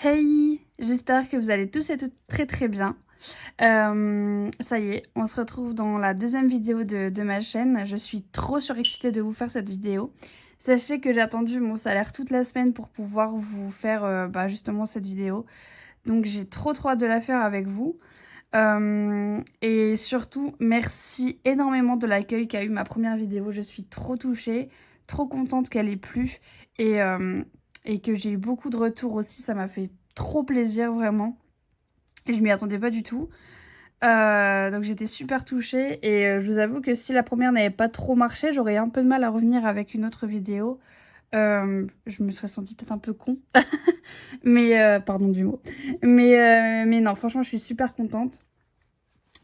Hey! J'espère que vous allez tous et toutes très très bien. Ça y est, on se retrouve dans la deuxième vidéo de ma chaîne. Je suis trop surexcitée de vous faire cette vidéo. Sachez que j'ai attendu mon salaire toute la semaine pour pouvoir vous faire justement cette vidéo. Donc j'ai trop hâte de la faire avec vous. Et surtout, merci énormément de l'accueil qu'a eu ma première vidéo. Je suis trop touchée, trop contente qu'elle ait plu et, et que j'ai eu beaucoup de retours aussi. Ça m'a fait trop plaisir, vraiment. Et je m'y attendais pas du tout. Donc j'étais super touchée et je vous avoue que si la première n'avait pas trop marché, j'aurais un peu de mal à revenir avec une autre vidéo. Je me serais sentie peut-être un peu con. Mais, pardon du mot. Mais non, franchement, je suis super contente.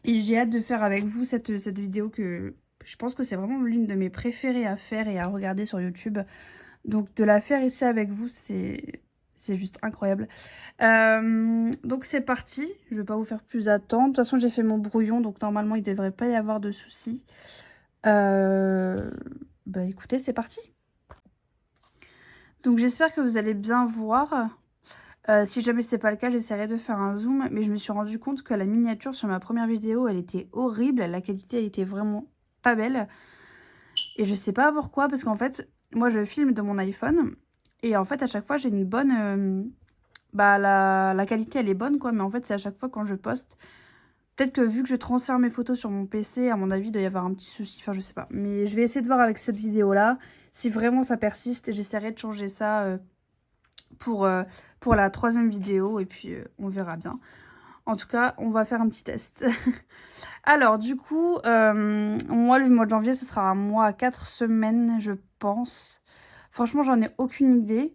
Et j'ai hâte de faire avec vous cette vidéo que je pense que c'est vraiment l'une de mes préférées à faire et à regarder sur YouTube. Donc de la faire ici avec vous, c'est juste incroyable. Donc c'est parti. Je ne vais pas vous faire plus attendre. De toute façon, j'ai fait mon brouillon, donc normalement, il ne devrait pas y avoir de soucis. Écoutez, c'est parti. Donc j'espère que vous allez bien voir. Si jamais c'est pas le cas, j'essaierai de faire un zoom, mais je me suis rendu compte que la miniature sur ma première vidéo, elle était horrible, la qualité elle était vraiment pas belle. Et je sais pas pourquoi, parce qu'en fait, moi je filme de mon iPhone, et en fait à chaque fois j'ai une bonne... la qualité elle est bonne quoi, mais en fait c'est à chaque fois quand je poste. Peut-être que vu que je transfère mes photos sur mon PC, à mon avis il doit y avoir un petit souci, enfin je sais pas. Mais je vais essayer de voir avec cette vidéo là, si vraiment ça persiste, j'essaierai de changer ça... pour la troisième vidéo et puis on verra bien. En tout cas, on va faire un petit test. Alors, du coup, moi, le mois de janvier, ce sera un mois à 4 semaines, je pense. Franchement, j'en ai aucune idée.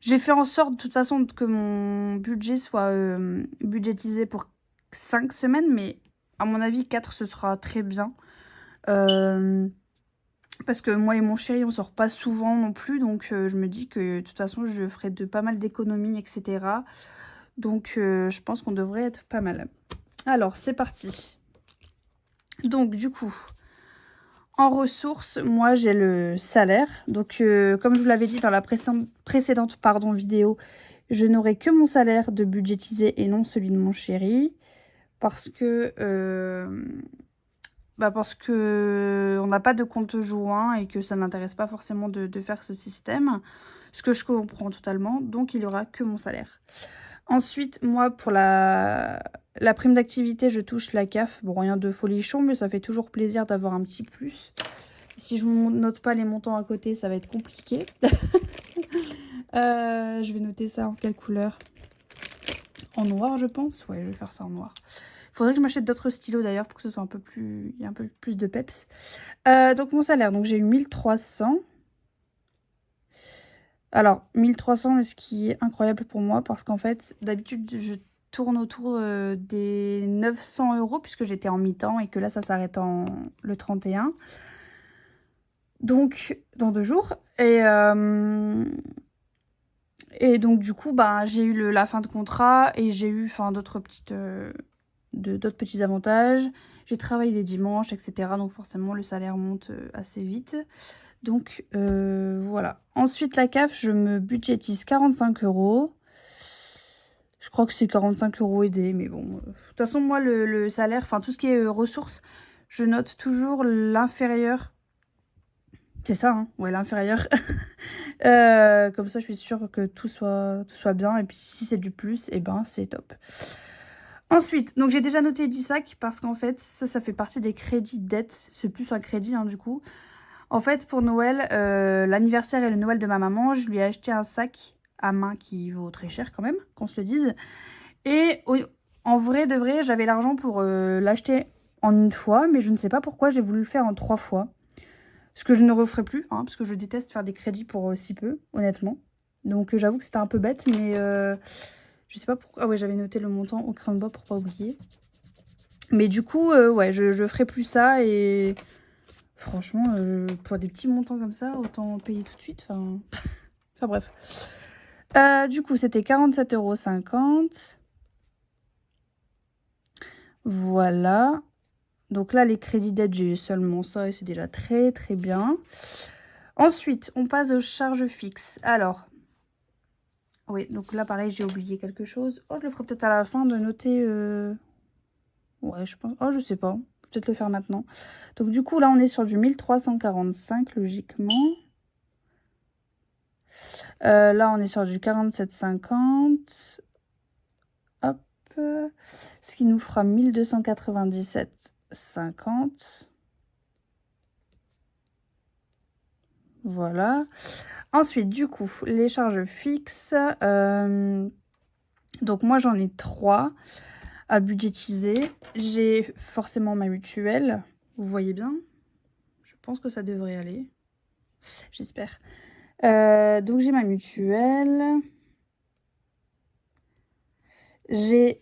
J'ai fait en sorte, de toute façon, que mon budget soit budgétisé pour 5 semaines, mais à mon avis, 4, ce sera très bien. Parce que moi et mon chéri, on sort pas souvent non plus, donc je me dis que de toute façon, je ferai pas mal d'économies, etc. Donc je pense qu'on devrait être pas mal. Alors, c'est parti. Donc du coup, en ressources, moi j'ai le salaire. Donc comme je vous l'avais dit dans la précédente vidéo, je n'aurai que mon salaire de budgétisé et non celui de mon chéri. Parce que on n'a pas de compte joint et que ça n'intéresse pas forcément de faire ce système. Ce que je comprends totalement. Donc il n'y aura que mon salaire. Ensuite, moi, pour la prime d'activité, je touche la CAF. Bon, rien de folichon, mais ça fait toujours plaisir d'avoir un petit plus. Si je ne note pas les montants à côté, ça va être compliqué. Je vais noter ça en quelle couleur? En noir, je pense. Ouais, je vais faire ça en noir. Il faudrait que je m'achète d'autres stylos d'ailleurs pour que ce soit un peu plus... Il y a un peu plus de peps. Donc mon salaire, donc j'ai eu 1300. Alors, 1300, ce qui est incroyable pour moi, parce qu'en fait, d'habitude, je tourne autour des 900 € puisque j'étais en mi-temps et que là, ça s'arrête le 31. Donc, dans 2 jours. Et donc, du coup, j'ai eu la fin de contrat et j'ai eu d'autres petits avantages. J'ai travaillé les dimanches, etc. Donc, forcément, le salaire monte assez vite. Donc, voilà. Ensuite, la CAF, je me budgétise 45 €. Je crois que c'est 45 € aidés, mais bon. De toute façon, moi, le salaire, tout ce qui est ressources, je note toujours l'inférieur. C'est ça, hein? Ouais, l'inférieur. Comme ça, je suis sûre que tout soit bien. Et puis, si c'est du plus, et ben, c'est top. Ensuite, donc j'ai déjà noté 10 sacs parce qu'en fait, ça fait partie des crédits dette. C'est plus un crédit, hein, du coup. En fait, pour Noël, l'anniversaire et le Noël de ma maman, je lui ai acheté un sac à main qui vaut très cher quand même, qu'on se le dise. Et en vrai de vrai, j'avais l'argent pour l'acheter en une fois, mais je ne sais pas pourquoi j'ai voulu le faire en 3 fois. Ce que je ne referai plus, hein, parce que je déteste faire des crédits pour si peu, honnêtement. Donc j'avoue que c'était un peu bête, mais je sais pas pourquoi. Ah ouais, j'avais noté le montant au crayon de bois pour pas oublier. Mais du coup, ouais, je ferai plus ça et... Franchement, pour des petits montants comme ça, autant payer tout de suite. Enfin bref. Du coup, c'était 47,50 €. Voilà. Donc là, les crédits d'aide, j'ai seulement ça et c'est déjà très très bien. Ensuite, on passe aux charges fixes. Alors, Oui, donc là, pareil, j'ai oublié quelque chose. Oh, je le ferai peut-être à la fin de noter... Ouais, je pense... Oh, je sais pas. Peut-être le faire maintenant. Donc, du coup, là, on est sur du 1345, logiquement. Là, on est sur du 47,50. Hop. Ce qui nous fera 1297,50. Voilà. Ensuite, du coup, les charges fixes. Donc, moi, j'en ai 3 à budgétiser. J'ai forcément ma mutuelle. Vous voyez bien? Je pense que ça devrait aller. J'espère. Donc, j'ai ma mutuelle. J'ai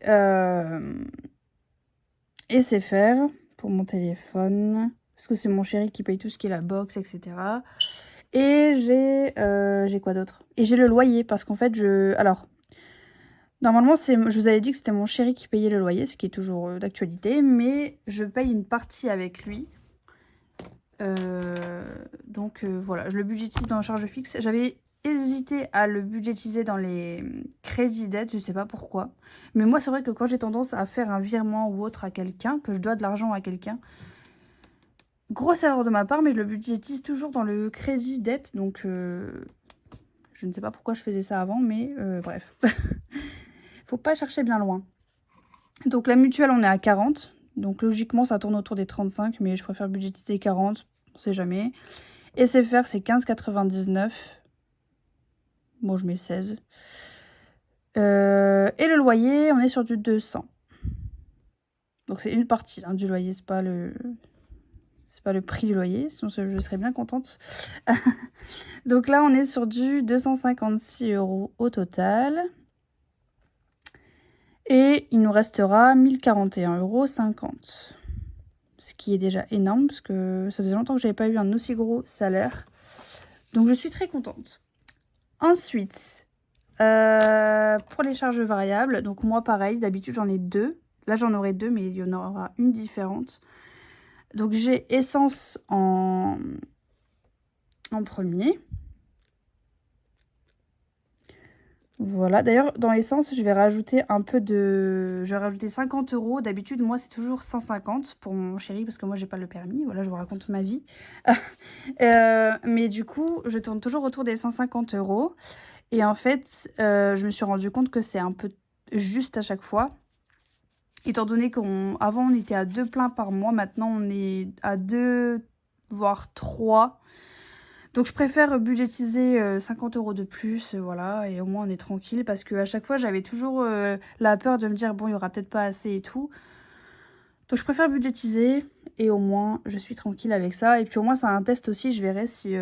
SFR pour mon téléphone. Parce que c'est mon chéri qui paye tout ce qui est la box, etc. Et j'ai quoi d'autre? Et j'ai le loyer parce qu'en fait, alors, normalement, je vous avais dit que c'était mon chéri qui payait le loyer, ce qui est toujours d'actualité, mais je paye une partie avec lui. Donc voilà, je le budgétise dans la charge fixe. J'avais hésité à le budgétiser dans les crédits d'aide, je sais pas pourquoi. Mais moi, c'est vrai que quand j'ai tendance à faire un virement ou autre à quelqu'un, que je dois de l'argent à quelqu'un, grosse erreur de ma part, mais je le budgétise toujours dans le crédit dette. Donc, je ne sais pas pourquoi je faisais ça avant, mais bref. Faut pas chercher bien loin. Donc, la mutuelle, on est à 40. Donc, logiquement, ça tourne autour des 35, mais je préfère budgétiser 40. On sait jamais. SFR, c'est 15,99. Moi, je mets 16. Et le loyer, on est sur du 200. Donc, c'est une partie du loyer, c'est pas le prix du loyer, sinon je serais bien contente. Donc là, on est sur du 256 € au total. Et il nous restera 1041,50 €. Ce qui est déjà énorme, parce que ça faisait longtemps que je n'avais pas eu un aussi gros salaire. Donc je suis très contente. Ensuite, pour les charges variables, donc moi pareil, d'habitude j'en ai 2. Là j'en aurai 2, mais il y en aura une différente. Donc j'ai essence en premier. Voilà, d'ailleurs dans essence je vais rajouter Je vais rajouter 50 €. D'habitude moi c'est toujours 150 pour mon chéri parce que moi j'ai pas le permis. Voilà, je vous raconte ma vie. Mais du coup je tourne toujours autour des 150 €. Et en fait je me suis rendu compte que c'est un peu juste à chaque fois. Étant donné qu'avant on était à 2 pleins par mois, maintenant on est à 2 voire 3. Donc je préfère budgétiser 50 € de plus, voilà, et au moins on est tranquille parce qu'à chaque fois j'avais toujours la peur de me dire bon il y aura peut-être pas assez et tout. Donc je préfère budgétiser et au moins je suis tranquille avec ça. Et puis au moins c'est un test aussi, je verrai si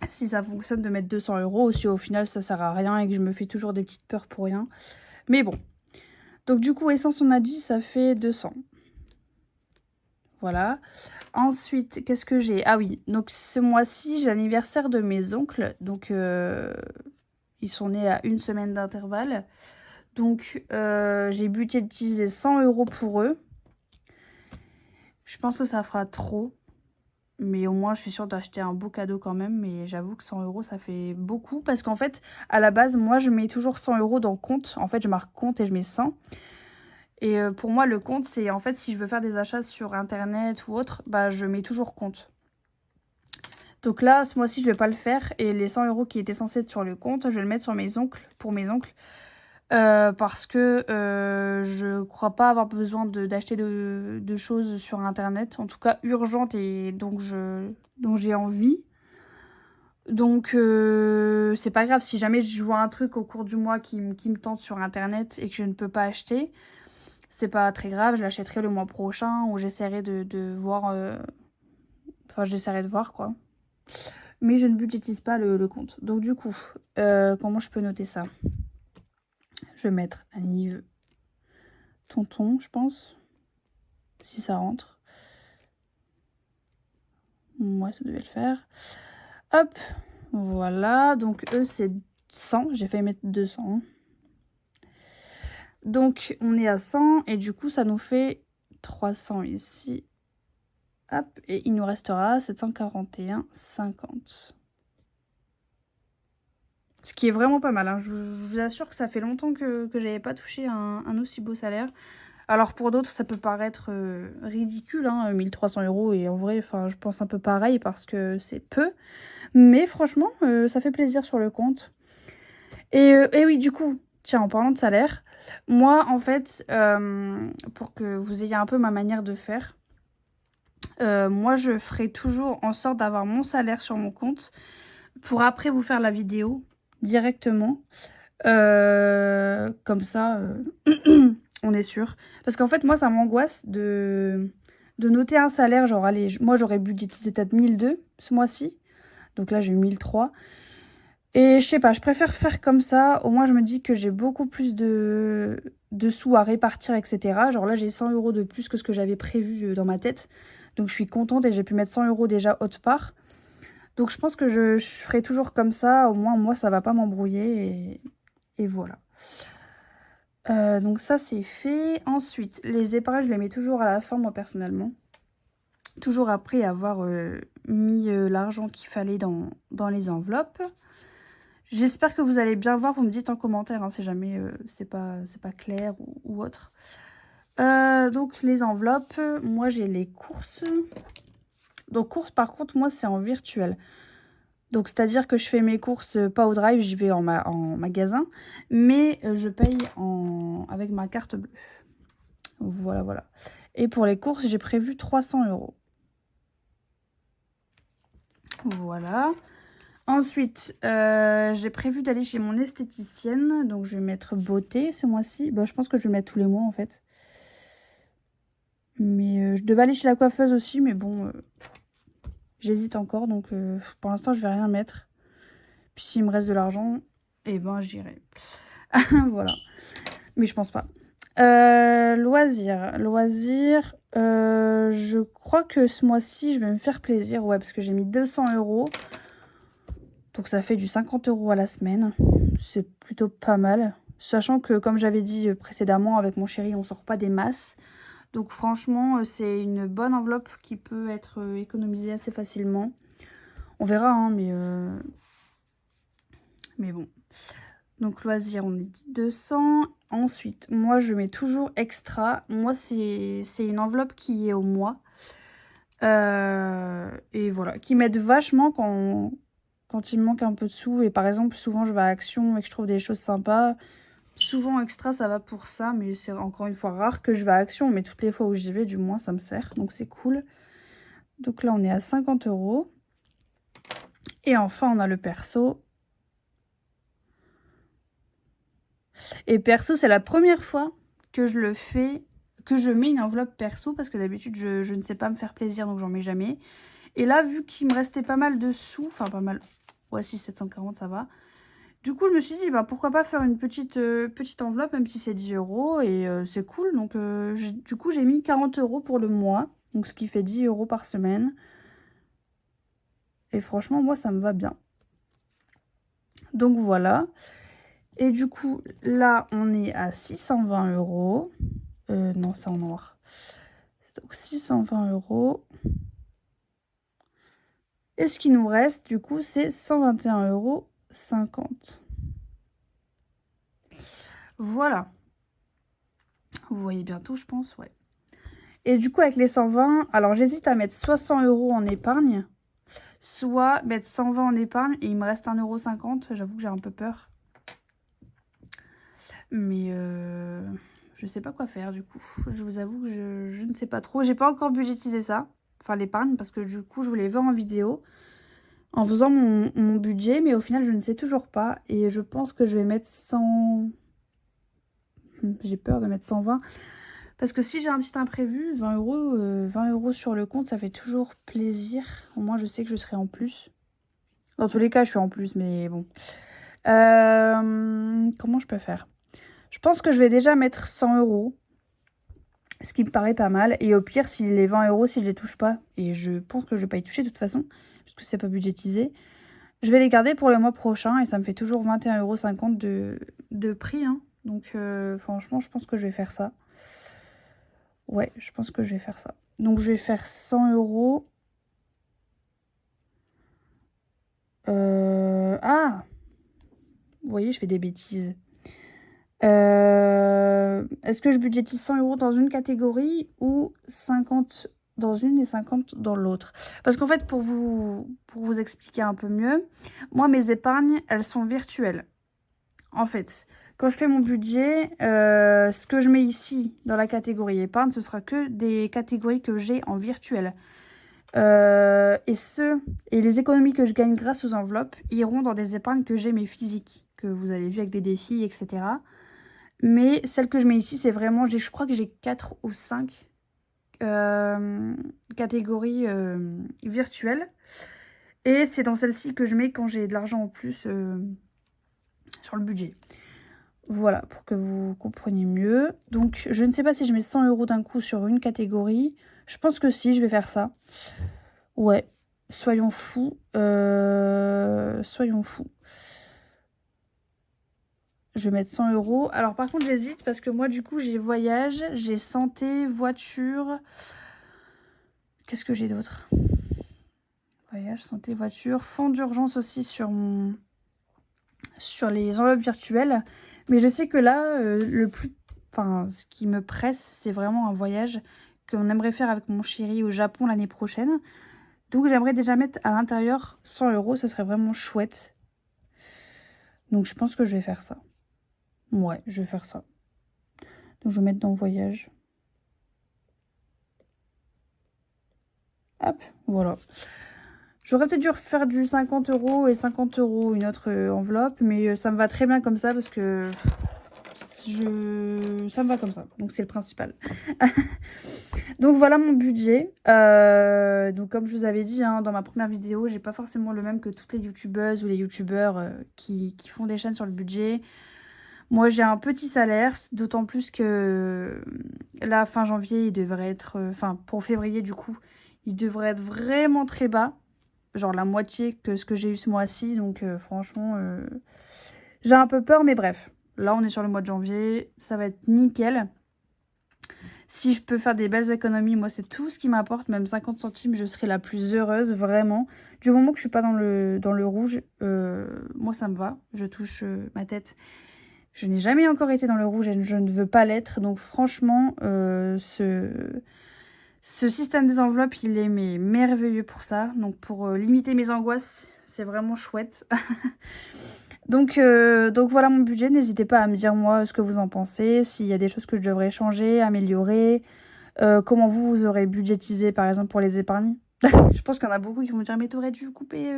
ça fonctionne de mettre 200 € ou si au final ça sert à rien et que je me fais toujours des petites peurs pour rien. Mais bon. Donc du coup essence on a dit ça fait 200. Voilà. Ensuite, qu'est-ce que j'ai? Ah oui, donc ce mois-ci, j'ai l'anniversaire de mes oncles. Donc, ils sont nés à 1 semaine d'intervalle. Donc, j'ai budgétisé 100 € pour eux. Je pense que ça fera trop. Mais au moins, je suis sûre d'acheter un beau cadeau quand même. Mais j'avoue que 100 € ça fait beaucoup. Parce qu'en fait, à la base, moi, je mets toujours 100 € dans compte. En fait, je marque compte et je mets 100. Et pour moi, le compte, c'est en fait, si je veux faire des achats sur Internet ou autre, bah, je mets toujours compte. Donc là, ce mois-ci, je vais pas le faire. Et les 100 € qui étaient censés être sur le compte, je vais le mettre sur mes oncles, pour mes oncles. Parce que je crois pas avoir besoin d'acheter de choses sur Internet. En tout cas, urgentes et dont j'ai envie. Donc, c'est pas grave si jamais je vois un truc au cours du mois qui me tente sur Internet et que je ne peux pas acheter. C'est pas très grave, je l'achèterai le mois prochain ou j'essaierai de voir. Enfin, j'essaierai de voir quoi. Mais je ne budgétise pas le compte. Donc du coup, comment je peux noter ça? Je vais mettre un livre tonton, je pense. Si ça rentre. Moi, ça devait le faire. Hop, voilà. Donc eux, c'est 100. J'ai failli mettre 200. Donc on est à 100 et du coup, ça nous fait 300 ici. Hop, et il nous restera 741,50. Ce qui est vraiment pas mal, hein. Je vous assure que ça fait longtemps que j'avais pas touché un aussi beau salaire. Alors pour d'autres, ça peut paraître ridicule, hein, 1300 € et en vrai, enfin, je pense un peu pareil parce que c'est peu. Mais franchement, ça fait plaisir sur le compte. Et oui, du coup, tiens, en parlant de salaire, moi, en fait, pour que vous ayez un peu ma manière de faire, moi, je ferai toujours en sorte d'avoir mon salaire sur mon compte pour après vous faire la vidéo directement. Comme ça, on est sûr. Parce qu'en fait, moi, ça m'angoisse de noter un salaire. Genre, allez, moi, j'aurais budgétisé peut-être 1002 ce mois-ci. Donc là, j'ai eu 1003. Et je sais pas, je préfère faire comme ça. Au moins, je me dis que j'ai beaucoup plus de sous à répartir, etc. Genre là, j'ai 100 € de plus que ce que j'avais prévu dans ma tête. Donc, je suis contente et j'ai pu mettre 100 € déjà autre part. Donc, je pense que je ferai toujours comme ça. Au moins, moi, ça va pas m'embrouiller. Et voilà. Donc ça, c'est fait. Ensuite, les épargnes, je les mets toujours à la fin, moi, personnellement. Toujours après avoir mis l'argent qu'il fallait dans les enveloppes. J'espère que vous allez bien voir. Vous me dites en commentaire, hein, si jamais c'est pas clair ou autre. Donc, les enveloppes, moi, j'ai les courses. Donc, courses, par contre, moi, c'est en virtuel. Donc, c'est-à-dire que je fais mes courses pas au drive, j'y vais en magasin. Mais je paye avec ma carte bleue. Voilà, voilà. Et pour les courses, j'ai prévu 300 €. Voilà. Ensuite, j'ai prévu d'aller chez mon esthéticienne. Donc, je vais mettre beauté ce mois-ci. Bah, je pense que je vais mettre tous les mois, en fait. Mais je devais aller chez la coiffeuse aussi. Mais bon, j'hésite encore. Donc, pour l'instant, je vais rien mettre. Puis, s'il me reste de l'argent, eh ben, j'irai. Voilà. Mais je pense pas. Loisirs. Je crois que ce mois-ci, je vais me faire plaisir. Ouais, parce que j'ai mis 200 €. Donc ça fait du 50 € à la semaine. C'est plutôt pas mal. Sachant que, comme j'avais dit précédemment, avec mon chéri, on sort pas des masses. Donc franchement, c'est une bonne enveloppe qui peut être économisée assez facilement. On verra, hein, mais bon. Donc loisirs, on est dit 200. Ensuite, moi, je mets toujours extra. Moi, c'est une enveloppe qui est au mois. Et voilà, qui m'aide vachement quand il me manque un peu de sous. Et par exemple, souvent, je vais à Action et que je trouve des choses sympas. Souvent, extra, ça va pour ça. Mais c'est encore une fois rare que je vais à Action. Mais toutes les fois où j'y vais, du moins, ça me sert. Donc, c'est cool. Donc là, on est à 50 €. Et enfin, on a le perso. Et perso, c'est la première fois que je le fais, que je mets une enveloppe perso. Parce que d'habitude, je ne sais pas me faire plaisir. Donc, j'en mets jamais. Et là, vu qu'il me restait pas mal de sous. Enfin, pas mal. Ouais, si, 740, ça va. Du coup, je me suis dit, bah, pourquoi pas faire une petite enveloppe, même si c'est 10 €, et c'est cool. Donc, du coup, j'ai mis 40 € pour le mois, donc ce qui fait 10 € par semaine. Et franchement, moi, ça me va bien. Donc, voilà. Et du coup, là, on est à 620 €. Non, c'est en noir. Donc, 620 €. Et ce qui nous reste, du coup, c'est 121,50 €. Voilà. Vous voyez bien tout, je pense, ouais. Et du coup, avec les 120, alors j'hésite à mettre soit 100 € en épargne, soit mettre 120 en épargne et il me reste 1,50 €. J'avoue que j'ai un peu peur. Mais je sais pas quoi faire du coup. Je vous avoue que je ne sais pas trop. J'ai pas encore budgétisé ça, enfin l'épargne, parce que du coup, je voulais voir en vidéo en faisant mon budget. Mais au final, je ne sais toujours pas. Et je pense que je vais mettre 100... J'ai peur de mettre 120. Parce que si j'ai un petit imprévu, 20 €, 20 € sur le compte, ça fait toujours plaisir. Au moins, je sais que je serai en plus. Dans tous les cas, je suis en plus, mais bon. Comment je peux faire? Je pense que je vais déjà mettre 100 €, ce qui me paraît pas mal. Et au pire, si les 20 €, si je les touche pas, et je pense que je vais pas y toucher de toute façon, puisque c'est pas budgétisé, je vais les garder pour le mois prochain. Et ça me fait toujours 21,50 € de prix, hein. Donc, franchement, je pense que je vais faire ça. Ouais, je pense que je vais faire ça. Donc, je vais faire 100 €. Ah! Vous voyez, je fais des bêtises. Est-ce que je budgétise 100 € dans une catégorie ou 50 dans une et 50 dans l'autre? Parce qu'en fait, pour vous expliquer un peu mieux, moi, mes épargnes, elles sont virtuelles. En fait, quand je fais mon budget, ce que je mets ici dans la catégorie épargne, ce sera que des catégories que j'ai en virtuel. Et les économies que je gagne grâce aux enveloppes iront dans des épargnes que j'ai mais physiques, que vous avez vu avec des défis, etc. Mais celle que je mets ici, c'est vraiment, je crois que j'ai 4 ou 5 catégories virtuelles. Et c'est dans celle-ci que je mets quand j'ai de l'argent en plus sur le budget. Voilà, pour que vous compreniez mieux. Donc, je ne sais pas si je mets 100 € d'un coup sur une catégorie. Je pense que si, je vais faire ça. Ouais, soyons fous. Soyons fous. Je vais mettre 100 €. Alors, par contre, j'hésite parce que moi, du coup, j'ai voyage, j'ai santé, voiture. Qu'est-ce que j'ai d'autre? Voyage, santé, voiture. Fonds d'urgence aussi sur les enveloppes virtuelles. Mais je sais que là, ce qui me presse, c'est vraiment un voyage qu'on aimerait faire avec mon chéri au Japon l'année prochaine. Donc, j'aimerais déjà mettre à l'intérieur 100 €. Ce serait vraiment chouette. Donc, je pense que je vais faire ça. Ouais, je vais faire ça. Donc, je vais mettre dans voyage. Hop, voilà. J'aurais peut-être dû refaire du 50 € et 50 € une autre enveloppe, mais ça me va très bien comme ça parce que ça me va comme ça. Donc c'est le principal. Donc voilà mon budget. Donc comme je vous avais dit dans ma première vidéo, j'ai pas forcément le même que toutes les youtubeuses ou les youtubeurs qui font des chaînes sur le budget. Moi j'ai un petit salaire, d'autant plus que là fin janvier il devrait être, pour février du coup, il devrait être vraiment très bas. Genre la moitié que ce que j'ai eu ce mois-ci. Donc franchement, j'ai un peu peur, mais bref. Là, on est sur le mois de janvier. Ça va être nickel. Si je peux faire des belles économies, moi, c'est tout ce qui m'apporte. Même 50 centimes, je serai la plus heureuse, vraiment. Du moment que je suis pas dans le rouge, moi, ça me va. Je touche ma tête. Je n'ai jamais encore été dans le rouge et je ne veux pas l'être. Donc franchement, ce système des enveloppes, il est merveilleux pour ça. Donc pour limiter mes angoisses, c'est vraiment chouette. donc voilà mon budget. N'hésitez pas à me dire moi ce que vous en pensez. S'il y a des choses que je devrais changer, améliorer. Comment vous aurez budgétisé par exemple pour les épargnes. Je pense qu'il y en a beaucoup qui vont me dire mais t'aurais dû couper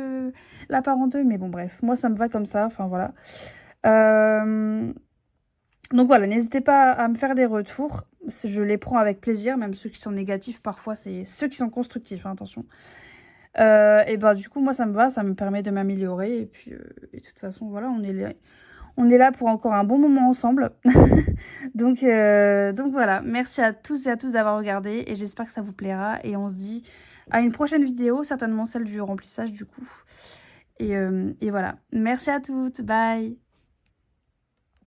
la part en deux. Mais bon bref, moi ça me va comme ça. Enfin voilà. Donc voilà, n'hésitez pas à me faire des retours. Je les prends avec plaisir, même ceux qui sont négatifs. Parfois, c'est ceux qui sont constructifs, attention. Et du coup, moi, ça me va. Ça me permet de m'améliorer. Et puis, de toute façon, voilà, on est là pour encore un bon moment ensemble. donc voilà, merci à tous et à tous d'avoir regardé. Et j'espère que ça vous plaira. Et on se dit à une prochaine vidéo, certainement celle du remplissage, du coup. Et voilà. Merci à toutes. Bye.